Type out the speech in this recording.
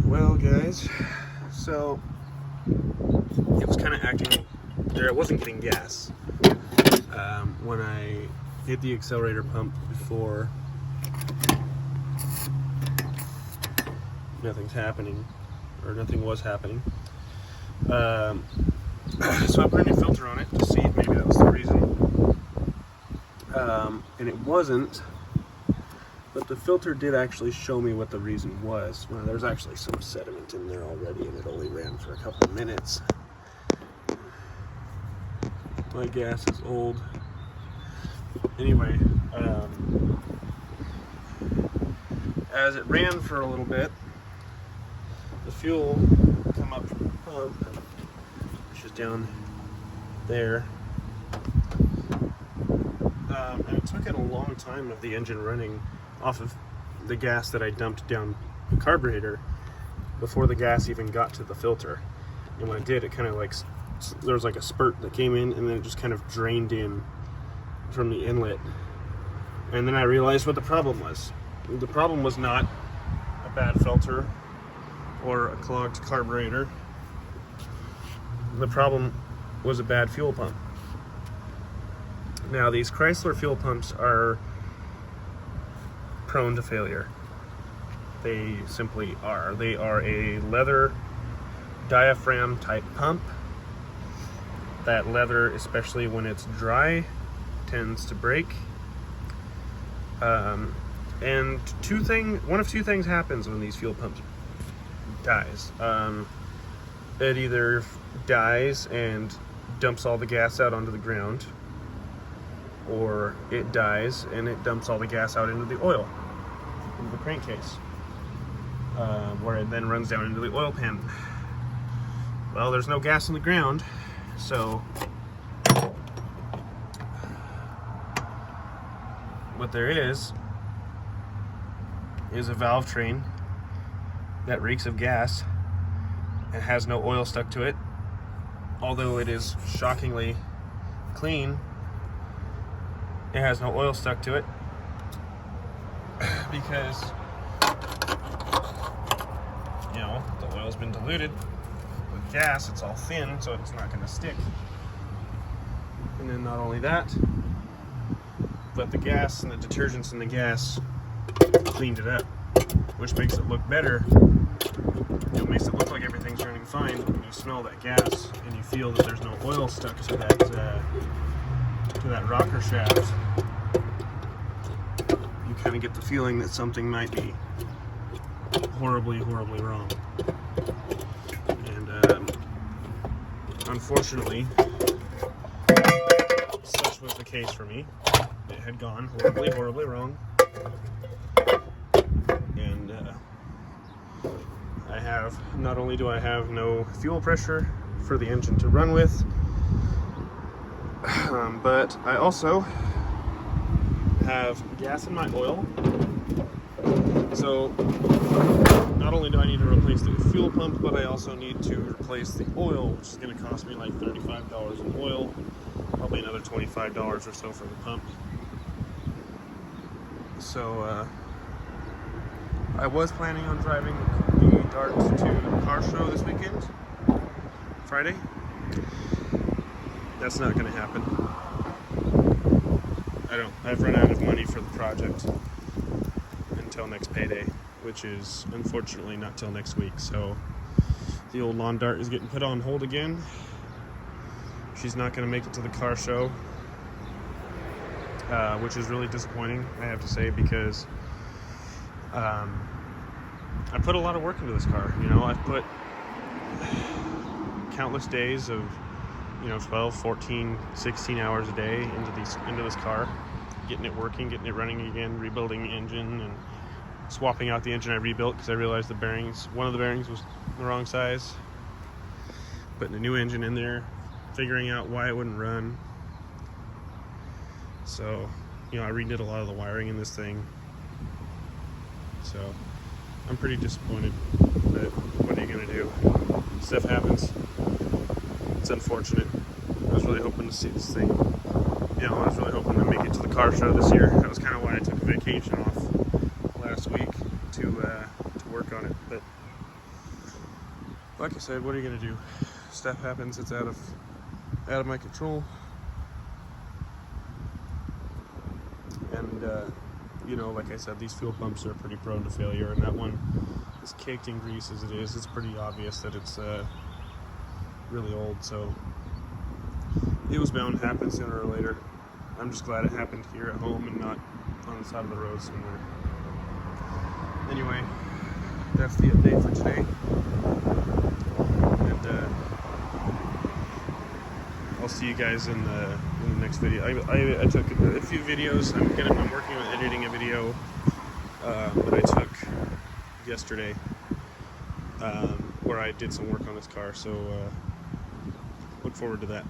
Well, guys, so it was kind of acting there. I wasn't getting gas when I hit the accelerator pump before. Nothing's happening, or nothing was happening. So I put a new filter on it to see if maybe that was the reason, and it wasn't. But the filter did actually show me what the reason was. Well, there's actually some sediment in there already, and it only ran for a couple of minutes. My gas is old. Anyway, as it ran for a little bit, the fuel come up from the pump, which is down there. And it took it a long time of the engine running off of the gas that I dumped down the carburetor before the gas even got to the filter. And when it did, it kind of like, there was like a spurt that came in, and then it just kind of drained in from the inlet. And then I realized what the problem was. The problem was not a bad filter or a clogged carburetor. The problem was a bad fuel pump. Now, these Chrysler fuel pumps are prone to failure. They simply are. They are a leather diaphragm type pump. That leather, especially when it's dry, tends to break. And one of two things happens when these fuel pumps dies. It either dies and dumps all the gas out onto the ground, or it dies and it dumps all the gas out into the oil, into the crankcase, where it then runs down into the oil pan. Well, there's no gas in the ground, so what there is a valve train that reeks of gas and has no oil stuck to it, although it is shockingly clean. It has no oil stuck to it because, you know, the oil's been diluted with gas. It's all thin, so it's not going to stick. And then not only that, but the gas and the detergents in the gas cleaned it up, which makes it look better. You know, makes it look like everything's running fine. But when you smell that gas and you feel that there's no oil stuck to that rocker shaft, you kind of get the feeling that something might be horribly, horribly wrong. And unfortunately, such was the case for me. It had gone horribly, horribly wrong. And I have, not only do I have no fuel pressure for the engine to run with, but I also have gas in my oil. So not only do I need to replace the fuel pump, but I also need to replace the oil, which is going to cost me like $35 in oil, probably another $25 or so for the pump. So I was planning on driving the Dart to the car show this weekend, Friday. That's not going to happen. I've run out of money for the project until next payday, which is unfortunately not till next week. So the old lawn Dart is getting put on hold again. She's not going to make it to the car show, which is really disappointing, I have to say, because I put a lot of work into this car. You know, I've put countless days of, 12, 14, 16 hours a day into this car, getting it working, getting it running again, rebuilding the engine, and swapping out the engine I rebuilt because I realized one of the bearings was the wrong size, putting a new engine in there, figuring out why it wouldn't run. So, I redid a lot of the wiring in this thing. So, I'm pretty disappointed, but what are you going to do? Stuff happens. It's unfortunate. I was really hoping to see this thing. I was really hoping to make it to the car show this year. That was kind of why I took a vacation off last week to work on it. But like I said, what are you gonna do? Stuff happens. It's out of my control. And you know, like I said, these fuel pumps are pretty prone to failure, and that one is caked in grease as it is. It's pretty obvious that it's really old, so it was bound to happen sooner or later. I'm just glad it happened here at home and not on the side of the road somewhere. Anyway, that's the update for today. And I'll see you guys in the next video. I took a few videos. I'm working on editing a video that I took yesterday where I did some work on this car. So look forward to that.